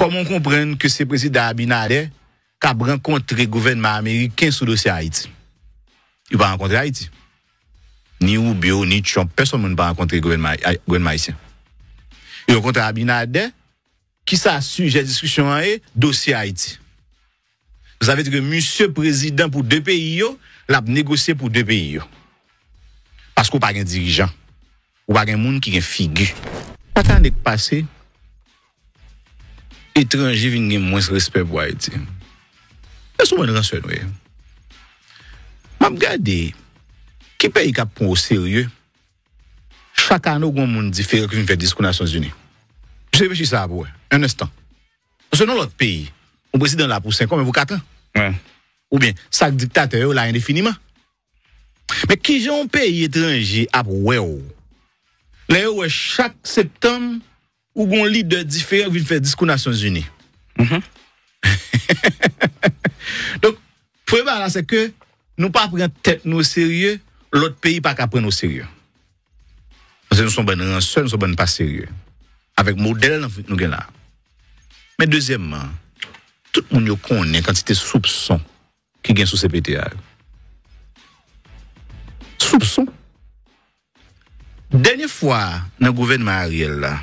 comment comprendre que c'est le président Abinader qui a rencontré le gouvernement américain sur le dossier Haïti? Il n'a pas rencontré Haïti. Ni Rubio, ni Trump, personne n'a pas rencontré le gouvernement haïtien. Il a rencontré Abinader qui s'est sujet à discussion et dossier Haïti. Vous savez que monsieur président pour deux pays, l'a négocié pour deux pays. Parce qu'on n'a pas un dirigeant. Ou pas un monde qui a une figure. Pas tant de passer. Étrangers viennent moins de respect pour Haïti. C'est souvent une rançon. Je regarde qui pays qui prend au sérieux. Chaque année, il y a un monde différent qui vient faire discours aux Nations Unies. Je réfléchis ça pour un instant. Parce que dans l'autre pays, on président là pour 5 ans, mais pour 4 ans. Ouais. Ou bien, chaque dictateur là indéfiniment. Mais qui j'ai un pays étranger à là où chaque septembre, où un leader différent vient faire discours aux Nations Unies. Donc, le problème là, c'est que nous ne pas prendre tête nous au sérieux, l'autre pays pas qu'à prendre au sérieux. Parce que nous sommes bonnes seuls, nous sommes bonnes pas sérieux. Avec modèle, nous sommes là. Mais deuxièmement, tout le monde connaît quantité de soupçons qui gagnent sous CPTA. Soupçons. Dernière fois, dans le gouvernement Ariel, là,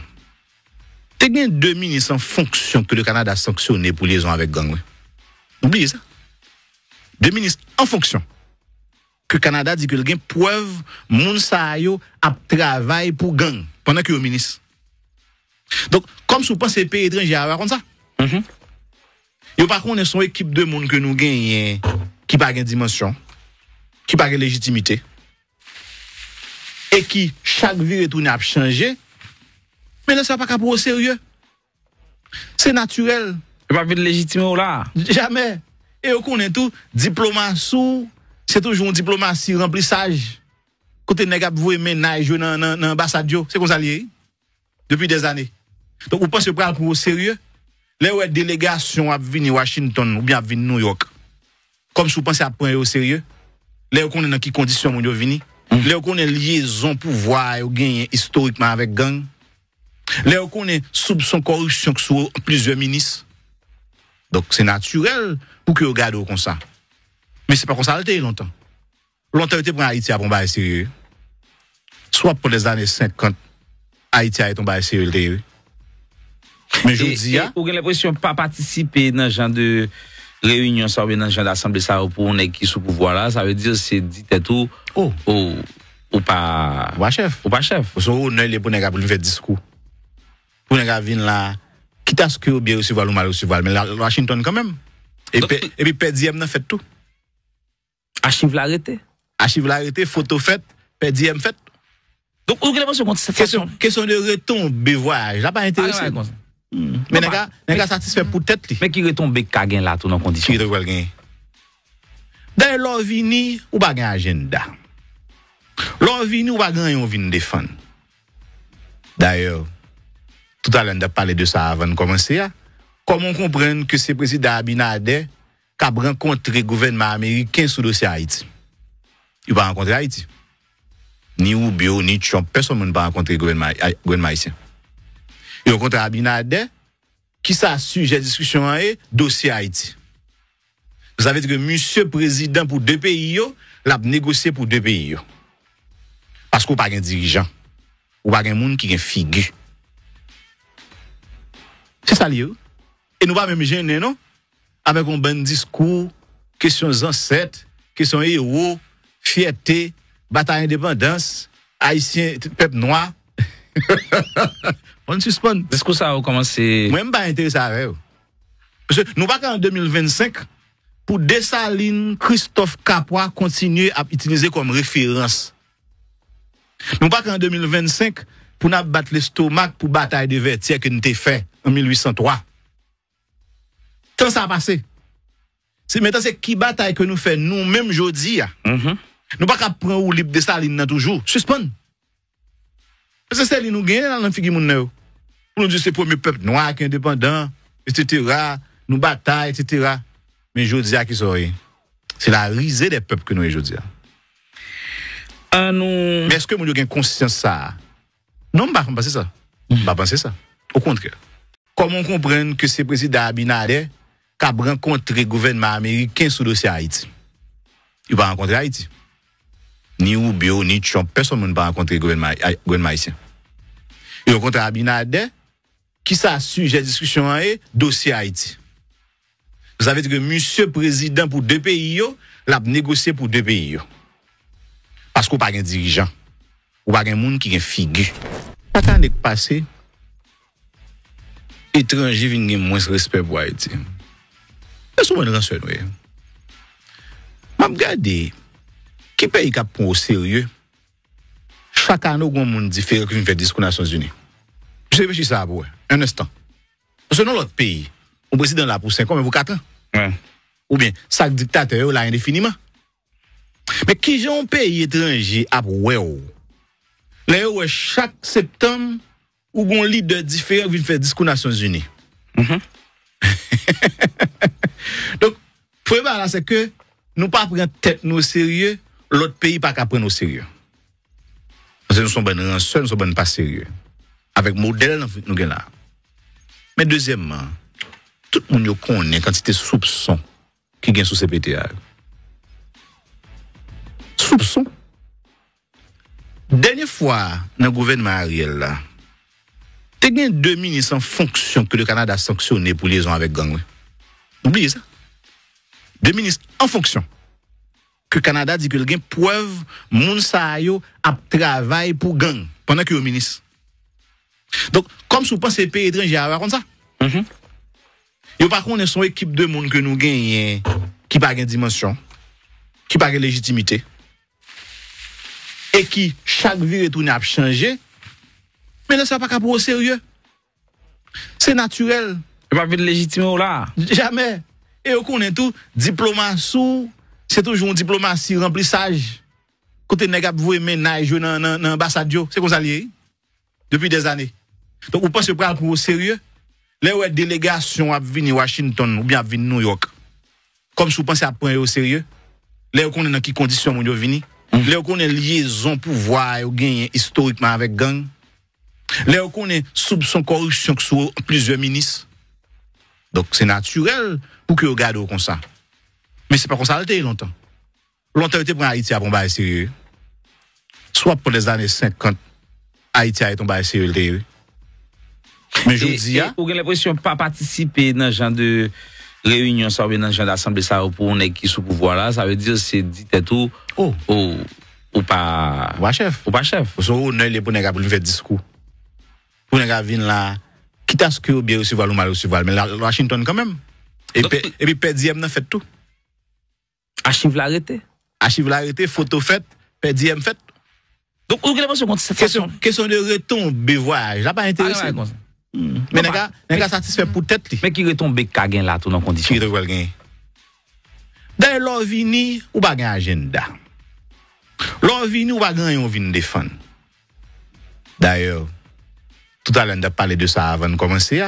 il y a 2 ministres en fonction que le Canada a sanctionné pour liaison avec gang. Oubliez ça. 2 ministres en fonction. Que le Canada dit que le gain preuve, moun sa yo a travail pour gang pendant que le ministre. Donc, comme si vous pensez pays étranger à comme ça. Yo par contre, son équipe de monde que nous gagnons qui pas de dimension, qui pas de légitimité, et qui chaque vie retourne à changer. Mais là, ça pas pour au sérieux. C'est naturel. Il pas de légitimité là. Jamais. Et on connaît tout, diplomatie, c'est toujours une diplomatie remplissage. Côté nèg a voué ménage dans ambassade, c'est comme ça lié depuis des années. Donc vous pensez pas pour au sérieux? Là où délégation a venir Washington ou bien a venir New York. Comme si vous pensez à prendre au sérieux? Là où on est dans quelles conditions on vini? Là où on est liaison pouvoir ou gagner historiquement avec gang. Là où on est soupçon corruption sur plusieurs ministres. Donc c'est naturel pour que vous regardez comme ça. Mais c'est pas comme ça a été longtemps. Longtemps été pour Haïti à prendre sérieux. Soit pour les années 50, Haïti a été tombé sérieux. Mais je dis vous avez l'impression de pas participer dans ce genre de réunion, ça ou dans ce genre d'assemblée ça pour on est qui sous pouvoir là, ça veut dire c'est dit tout ou pas chef. Ou pas chef. Parce que on est pour nèg pour faire discours. Pour nèg venir là, quitte à ce que bien recevoir ou mal recevoir, mais Washington quand même. Et puis PDM n'a fait tout. Archive l'arrêté, photo faite, PDM fait. Donc vous avez l'impression contre cette question de retomber voyage, là pas intéressé. Mais nèg satisfait pour tête li. Mais qui retombe Kagen là tout dans condition. Qui retombe gain. Dans l'orvini ou pas gain agenda. L'orvini ou pas gain on vinn défendre. D'ailleurs, tout à l'heure on a parlé de ça avant de commencer. Comment comprendre que c'est le président Abinader qui a rencontré le gouvernement américain sur le dossier Haïti? Il n'a pas rencontré Haïti. Ni Rubio, ni Trump, personne n'a pas rencontré le gouvernement haïtien. Il a rencontré Abinader qui s'est sujet à discussion et dossier Haïti. Vous savez que monsieur président pour deux pays, l'a négocié pour deux pays. Parce qu'on n'a pas un dirigeant. Ou pas un monde qui a une figure. C'est ça lié. Et nous pas même gêner, non? Avec un bon discours, questions ancêtres, questions héros, fierté, bataille indépendance, haïtien, peuple noir. On suspend. Est-ce que ça a commencé? Moi, je ne suis pas intéressé avec vous. Parce que nous pas qu'en 2025, pour Dessalines, Christophe Capois continuer à utiliser comme référence. Nous pas qu'en 2025, pour nous battre l'estomac pour bataille de Vertières que nous avons fait en 1803. Tant ça a passé. C'est maintenant c'est qui bataille que nous faisons nous-mêmes aujourd'hui. Nous pas qu'à prendre ou libre Dessalines toujours. Suspend. Parce que c'est lui nous gagne dans la figure moun. Pour nous dire c'est le premier peuple noir qui est indépendant, etc. Nous bataille, etc. Mais je dis à qui c'est la risée des peuples que nous aujourd'hui. Mais est-ce que nous avons conscience de ça? Non, je ne pense pas ça. Je ne pense pas ça. Au contraire. comment comprendre que c'est le président Abinader qui a rencontré le gouvernement américain sur le dossier Haïti? Il va rencontrer Haïti. Ni Rubio, ni Trump, personne ne va rencontrer le gouvernement haïtien. Il rencontre Abinader qui s'a sujet discussion est dossier Haïti. Vous savez que monsieur président pour deux pays, l'a négocié pour deux pays. Parce qu'on n'a pas un dirigeant. Ou pas un monde qui a une figure. Pas qu'à passer. Étranger viennent moins respect pour Haïti. C'est souvent dans ce oui. M'a regardé qui pays qui prend au sérieux. Chaque année on monde différent qui vient faire discours aux Nations Unies. Je réfléchis ça pour un instant. Parce que dans l'autre pays, on président là pour 5 ans mais pour 4 ans. Ouais. Ou bien chaque dictateur là indéfiniment. Mais qui ont un pays étranger à ouais. Là chaque septembre ou gon leader différent vient faire discours aux Nations Unies. Donc, le problème là, c'est que nous pas prendre tête nous au sérieux, l'autre pays pas qu'à prendre au sérieux. Parce que nous sommes bonnes seuls, nous sommes bonnes pas sérieux. Avec modèle nous gagne là. Mais deuxièmement, tout le monde connaît quantité de soupçons qui gagne sous CPTA. Soupçons. Dernière fois dans le gouvernement Ariel là, il y a 2 ministres en fonction que le Canada a sanctionné pour liaison avec gang. Oubliez ça. 2 ministres en fonction. Que le Canada dit que le gang preuve moun sa yo a travail pour gang pendant que le ministre. Donc, comme si vous pensez pays étranger à comme ça. Yo par contre son équipe de monde que nous gagnons qui pas de dimension, qui pas de légitimité et qui chaque vie retourne a changé. Mais là, ça pas qu'à pour au sérieux. C'est naturel. Il n'y a pas de légitimité là. Jamais. Et on connaît tout, diplomatie, c'est toujours une diplomatie, remplissage. Côté nègre vous ménage dans l'ambassade, c'est comme ça lié. Depuis des années. Donc, vous pensez pas pour au sérieux? Là où est délégation à venir Washington ou bien à venir New York. Comme si vous pensez à prendre au sérieux. Là où on est dans quelles conditions vous venir. Là où on est liaison pouvoir ou gagner historiquement avec gang. Là où on est soupçon corruption sur plusieurs ministres. Donc c'est naturel pour que vous regardez comme ça. Mais c'est pas comme ça longtemps. Longtemps été pour Haïti à bomber sérieux. Soit pour les années 50 Haïti a été tombé sérieux. Mais je dis vous avez l'impression de pas participer dans ce genre de réunion ça dans ce genre d'assemblée ça pour on est qui sous pouvoir là, ça veut dire c'est dit tout ou pas chef. Ou pas chef. Parce que on est pour nèg pour faire discours. Pour nèg venir là, quitte à ce que bien recevoir ou mal recevoir, mais Washington quand même. Et puis PDM n'a fait tout. Archive l'arrêté. Archive l'arrêté, photo faite, PDM fait. Donc vous avez l'impression contre cette question de retomber voyage, là pas intéressé. Mais nèg satisfait pour tête li. Mais qui retombe Kagen là tout dans condition. Qui doit gagner. D'ailleurs l'on vini ou pas gagne agenda. L'on vini ou pas gagne on vient défendre. D'ailleurs tout à l'heure on a parlé de ça avant de commencer.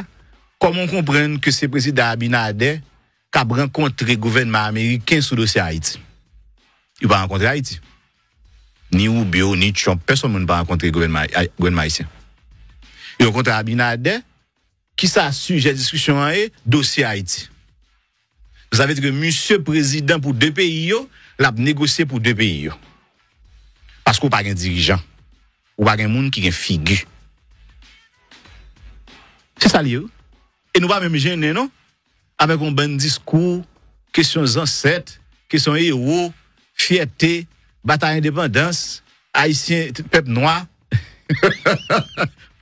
Comment comprendre que c'est le président Abinader qui a rencontré le gouvernement américain sur le dossier Haïti? Il va rencontrer Haïti. Ni Rubio, ni Trump, personne ne va rencontrer le gouvernement haïtien. Il rencontre Abinader qui s'a sujet discussion est dossier Haïti. Vous savez que monsieur président pour deux pays, l'a négocié pour deux pays. Parce qu'on n'a pas un dirigeant. Ou pas un monde qui a une figure. C'est ça lié. Et nous pas même gêner, non? Avec un bon discours, questions ancêtres, questions héros, fierté, bataille indépendance, haïtien, peuple noir.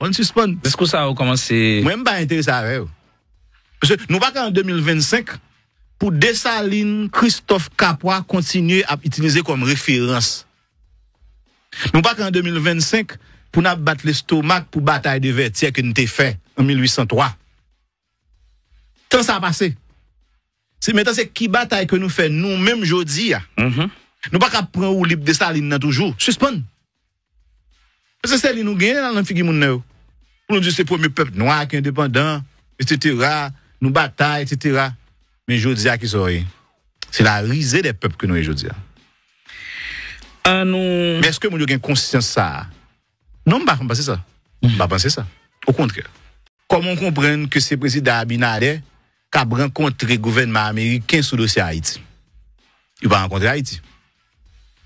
On suspend. Est-ce que ça a commencé? Moi, je ne suis pas intéressé à ça. Parce que nous pas qu'en 2025, pour Dessalines, Christophe Capois continuer à utiliser comme référence. Nous pas qu'en 2025, pour nous battre l'estomac pour bataille de Vertières que nous avons fait en 1803. Tant ça a passé. C'est maintenant c'est qui bataille que nous faisons nous-mêmes aujourd'hui. Nous pas qu'à prendre ou libre Dessalines toujours. Suspend. Parce que c'est nous gagne dans la figure moun. Pour nous dire c'est le premier peuple noir qui est indépendant, etc. Nous bataille, etc. Mais aujourd'hui qui sont c'est la risée des peuples que nous aujourd'hui. Mais est-ce que nous avons conscience de ça? Non, je ne pense pas ça. Je ne pense pas ça. Au contraire. comment comprendre que c'est le président Abinader qui a rencontré le gouvernement américain sur le dossier Haïti? Il va rencontrer Haïti.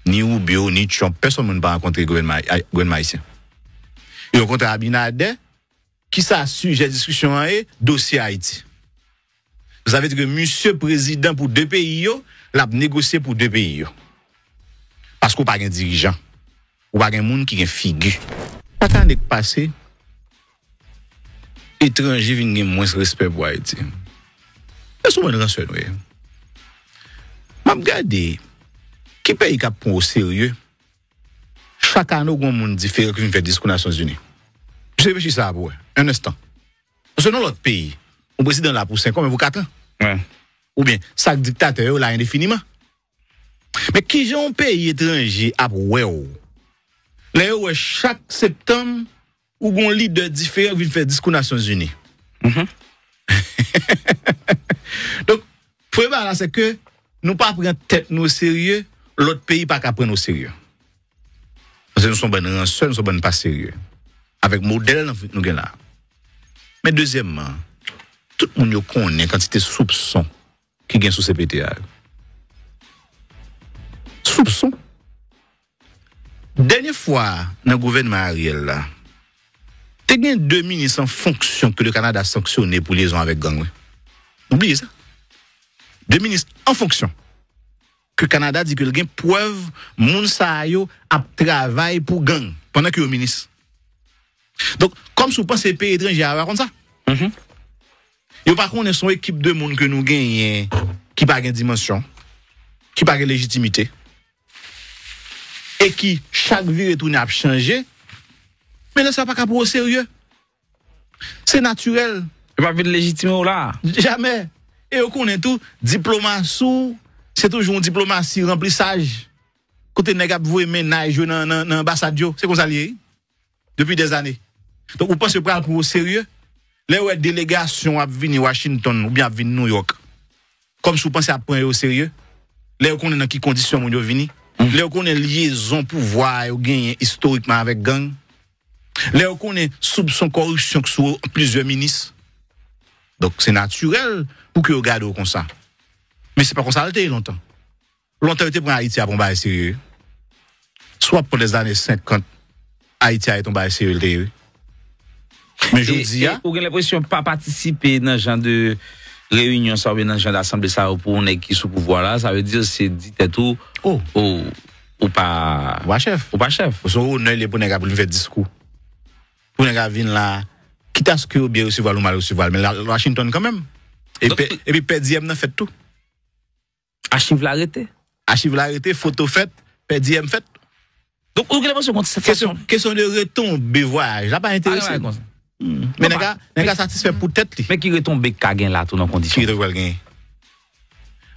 Ni Rubio, ni Trump, personne ne va rencontrer le gouvernement haïtien. Il rencontre Abinader qui s'a sujet de discussion est dossier Haïti. Vous savez que monsieur président pour deux pays, l'a négocié pour deux pays. Parce qu'on n'a pas un dirigeant, ou pas un monde qui a une figure. Pas qu'à passer, étranger viennent moins respect pour Haïti. C'est souvent une rançon, oui. Je regarde, qui pays qui prend au sérieux, chaque année, il y a un monde différent qui vient faire discours aux Nations Unies. Je réfléchis ça pour un instant. Parce que dans l'autre pays, le président là pour 5 ans, mais pour 4 ans. Ouais. Ou bien, chaque dictateur là indéfiniment. Mais qui j'ai un pays étranger à ouais. Là, chaque septembre, où un leader différent vient faire discours aux Nations Unies. Donc, le problème là, c'est que nous pas prendre tête nous au sérieux, l'autre pays pas qu'à prendre au sérieux. Parce que nous sommes bonnes rançons, nous sommes bonnes pas sérieux. Avec modèle, nous gagnons là. Mais deuxièmement, tout le monde connaît quantité de soupçons qui gagnent sous CPTA. Soupçons. Dernière fois, dans le gouvernement Ariel, là, il y a 2 ministres en fonction que le Canada a sanctionné pour liaison avec gang. Oubliez ça. 2 ministres en fonction. Que le Canada dit que le gain preuve, moun sa yo a travail pour gang pendant que le ministre. Donc, comme si vous pensez que les pays étrangers avant ça. Yo par contre, son équipe de monde que nous gagnons qui pas de dimension, qui pas de légitimité, et qui, chaque vie retourne à changer, mais là, ça pas qu'à pour au sérieux. C'est naturel. Il n'y a pas de légitimité là. Jamais. Et on connaît tout, diplomatie, c'est toujours une diplomatie, remplissage. Côté nèg voué ménage dans l'ambassade, c'est comme ça lié. Depuis des années. Donc, vous pensez prendre pour au sérieux? Là où délégation a venir Washington ou bien a venir New York. Comme si vous pensez à prendre au sérieux? Là où on est dans quelles conditions vous venir? Là où on est liaison pouvoir ou gagner historiquement avec gang? Là où on est soupçon corruption sur plusieurs ministres? Donc c'est naturel pour que vous regardez comme ça. Mais c'est pas comme ça longtemps. Longtemps, vous prenez Haïti à prendre au sérieux. Soit pour les années 50, Haïti a été tombé sérieux. Mais je dis, vous avez l'impression de ne pas participer dans ce genre de réunion, ça, dans ce genre d'assemblée, ça, pour on qui sous pouvoir là, ça veut dire que c'est dit tout, ou pas chef. Ou pas chef. Ou son honneur, les pour nous faire discours. Pour nous venir là, quitte à ce que vous bien recevoir ou mal recevoir, mais Washington quand même. Et puis, PDM n'a fait tout. Archive l'arrêté. Archive l'arrêté, photo faite, PDM fait. Donc, vous avez l'impression que c'est question de retombée voyage, là pas intéressé. Mais les gars satisfait pour tête. Mais qui retombe Kagen là, tout dans condition. Qui retombe Kagen.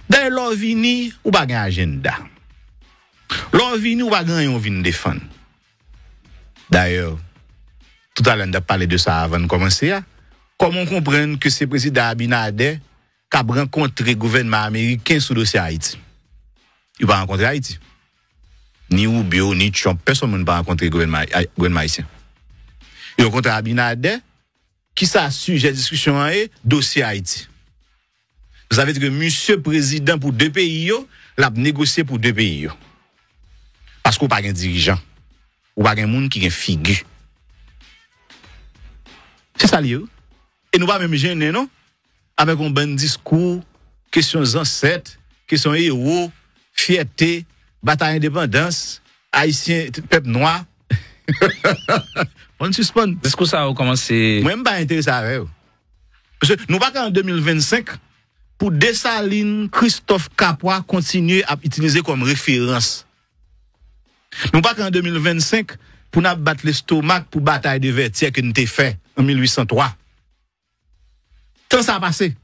D'ailleurs, l'on vini ou pas un agenda. L'on vini ou pas un vini défendre. D'ailleurs, tout à l'heure, on a parlé de ça avant de commencer. Comment comprendre que c'est le président Abinader qui a rencontré le gouvernement américain sur le dossier Haïti? Il va rencontrer Haïti. Ni Rubio, ni Trump, personne ne va rencontrer le gouvernement haïtien. Il rencontre Abinader qui s'a sujet de discussion est dossier Haïti. Vous savez que monsieur président pour deux pays, l'a négocié pour deux pays. Parce qu'on n'a pas un dirigeant, ou pas un monde qui a une figure. C'est ça lié. Et nous pas même gêner, non? Avec un bon discours, questions ancêtres, questions héros, fierté, bataille indépendance, haïtien, peuple noir. On suspend. Discours ça a commencé. Moi, je ne suis pas intéressé avec eux. Parce que nous pas qu'en 2025, pour Dessalines, Christophe Capois continuer à utiliser comme référence. Nous pas qu'en 2025, pour nous battre l'estomac pour bataille de Vertières que nous avons fait en 1803. Tant ça a passé.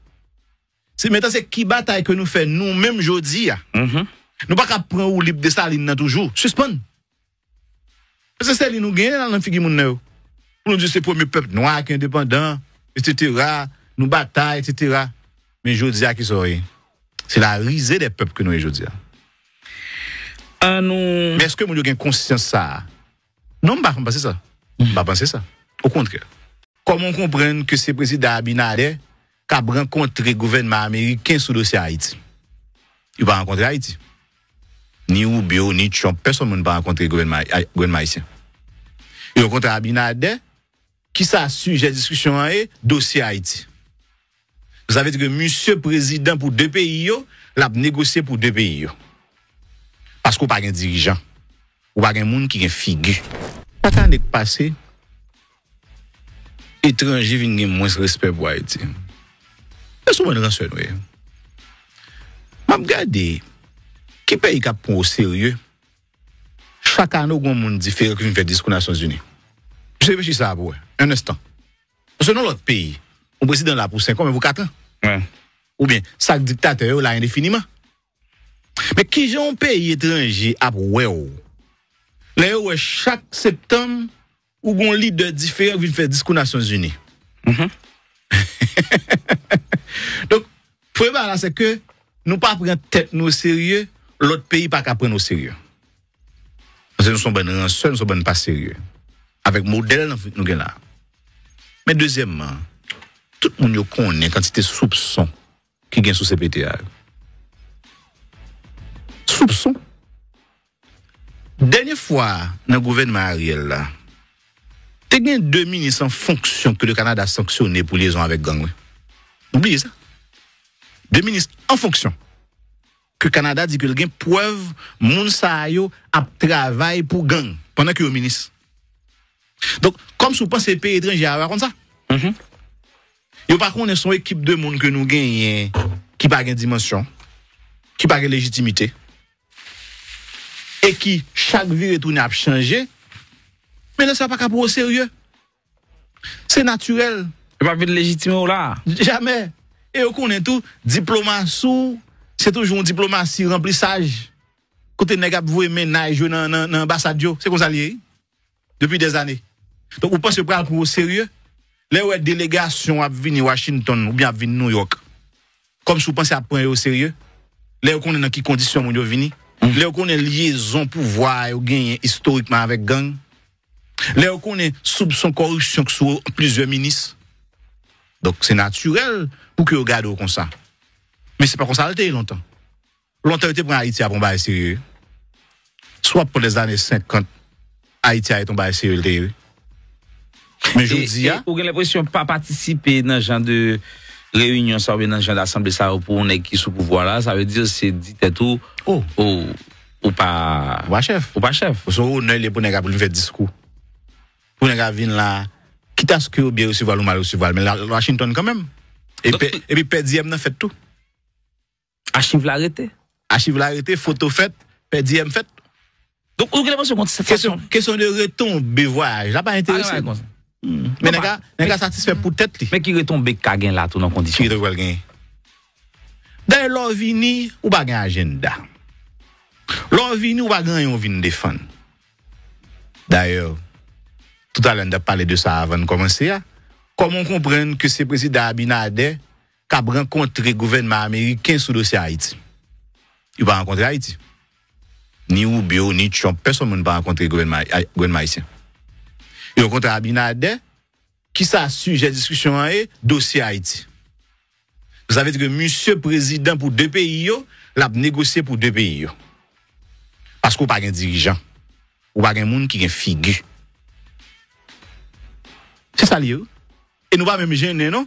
C'est maintenant c'est qui bataille que nous faisons nous-mêmes aujourd'hui. Nous pas qu'à prendre ou libre Dessalines toujours. Suspend. Parce que c'est nous gagne dans la figure moun. Pour nous dire c'est le premier peuple noir qui est indépendant, etc. Nous bataille, etc. Mais je dis à qui c'est la risée des peuples que nous aujourd'hui. Mais est-ce que nous avons conscience de ça? Non, je ne pense pas ça. Je ne pense pas ça. Au contraire. comment comprendre que c'est le président Abinader qui a rencontré le gouvernement américain sur le dossier Haïti? Il n'a pas rencontré Haïti. Ni Rubio, ni Trump, personne n'a pas rencontré le gouvernement haïtien. Il a rencontré Abinader qui s'est sujet à discussion est dossier Haïti. Vous savez que monsieur président pour deux pays, l'a négocié pour deux pays. Parce qu'on n'a pas un dirigeant, ou pas un monde qui a une figure. Pas qu'à passer, étranger viennent moins respect pour Haïti. C'est souvent une rançon. Je regarde, qui pays qui prend au sérieux, chaque année, il y a un monde différent qui vient faire discours aux Nations Unies. Je sais pas si ça va un instant. Parce que dans l'autre pays, on président là pour 5 ans, mais pour 4 ans. Ouais. Ou bien, chaque dictateur là indéfiniment. Mais qui j'ai un pays étranger à ouais. Là, chaque septembre, où un leader différent vient faire discours aux Nations Unies. Donc, le problème c'est que nous ne prenons pas tête nous au sérieux, l'autre pays pas qu'à prendre au sérieux. Parce que nous sommes ben seuls, nous sommes ben pas sérieux. Avec modèle, nous sommes là. Mais deuxièmement, tout le monde connaît quantité de soupçons qui gagnent sous ces PTA. Soupçons. Dernière fois, dans le gouvernement Ariel, là, il y a 2 ministres en fonction que le Canada a sanctionné pour liaison avec gang. Oubliez ça. 2 ministres en fonction. Que le Canada dit que il y a preuve, moun sa yo a travail pour gang pendant que le ministre. Donc, comme si vous pensez que les pays étrangers comme ça, yo par contre, son équipe de monde que nous gagnons qui n'a pas de dimension, qui n'a pas de légitimité, et qui, chaque vie retourne a changé, mais là, ça n'a pas pour au sérieux. C'est naturel. Il n'y a pas de légitimité là. Jamais. Et on connaît tout, diplomatie, c'est toujours une diplomatie remplissage. Côté nèg ap voye ménage dans l'ambassade, c'est comme ça lié depuis des années. Donc vous pensez prendre pour au sérieux? Les délégations à venir Washington ou bien à venir New York. Comme si vous pensez à prendre au sérieux? Les on connaît dans quelles conditions vous venir? Les on connaît liaison pouvoir ou gagner historiquement avec gang. Les on connaît soupçon corruption sur plusieurs ministres. Donc c'est naturel pour que vous regardez comme ça. Mais c'est pas comme ça longtemps. Longtemps, vous prenez Haïti à tomber sérieux. Soit pour les années 50, Haïti a tombé sérieux. Mais je dis, vous avez l'impression de ne pas participer dans ce genre de réunion, ça dans ce genre d'assemblée, ça pour on qui sous pouvoir là, ça veut dire que c'est dit tout ou pas chef. Ou pas chef. Parce que on est pour nous faire discours. Pour nous venir là, quitte à ce que vous bien recevoir ou mal recevoir, mais la Washington quand même. Et puis PDM n'a fait tout. Archive l'arrêté. Archive l'arrêté, photo faite, PDM fait. Donc, vous avez l'impression que cette façon. Question de retombée voyage, là pas intéressé. Mais les gars satisfait pour tête. Mais qui retombe Kagen là, tout dans condition. Qui doit gagner. D'ailleurs, l'on vini ou pas un agenda. L'on vini ou pas gagner, on vient défendre. D'ailleurs, tout à l'heure, on a parlé de ça avant de commencer. Comment comprendre que c'est le président Abinader qui a rencontré le gouvernement américain sur le dossier Haïti? Il n'a pas rencontré Haïti. Ni Rubio, ni Trump, personne n'a pas rencontré le gouvernement haïtien. Il a rencontré Abinader qui s'est sujet à discussion est dossier Haïti. Vous savez que monsieur président pour deux pays, l'a négocié pour deux pays. Parce qu'on n'a pas un dirigeant, ou pas un monde qui a une figure. C'est ça lié. Et nous pas même gêner, non?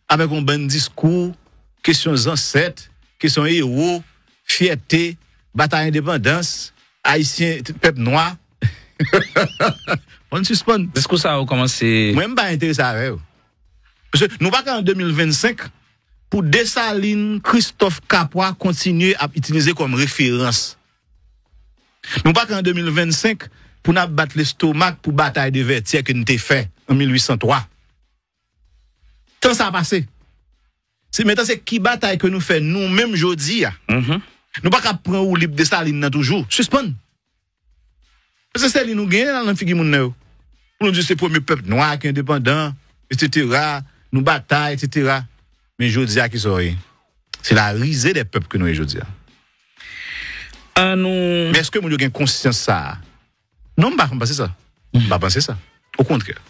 Avec un bon discours, questions ancêtres, questions héros, fierté, bataille indépendance, haïtien, peuple noir. On suspend. Est-ce que ça a commencé? Moi, je ne suis pas intéressé à vous. Parce que nous pas qu'en 2025, pour Dessalines, Christophe Capois continuer à utiliser comme référence. Nous pas qu'en 2025, pour nous battre l'estomac pour bataille de Vertières que nous avons fait en 1803. Tant ça a passé. C'est maintenant c'est qui bataille que nous faisons nous-mêmes aujourd'hui. Nous pas qu'à prendre ou libre Dessalines toujours. Suspend. Parce que c'est nous gagne dans la figure moun. Pour nous dire c'est le premier peuple noir qui est indépendant, etc. Nous bataille, etc. Mais je dis à qui c'est la risée des peuples que nous aujourd'hui. Mais est-ce que nous avons conscience de ça? Non, je ne pense pas ça. Je ne pense pas ça. Au contraire.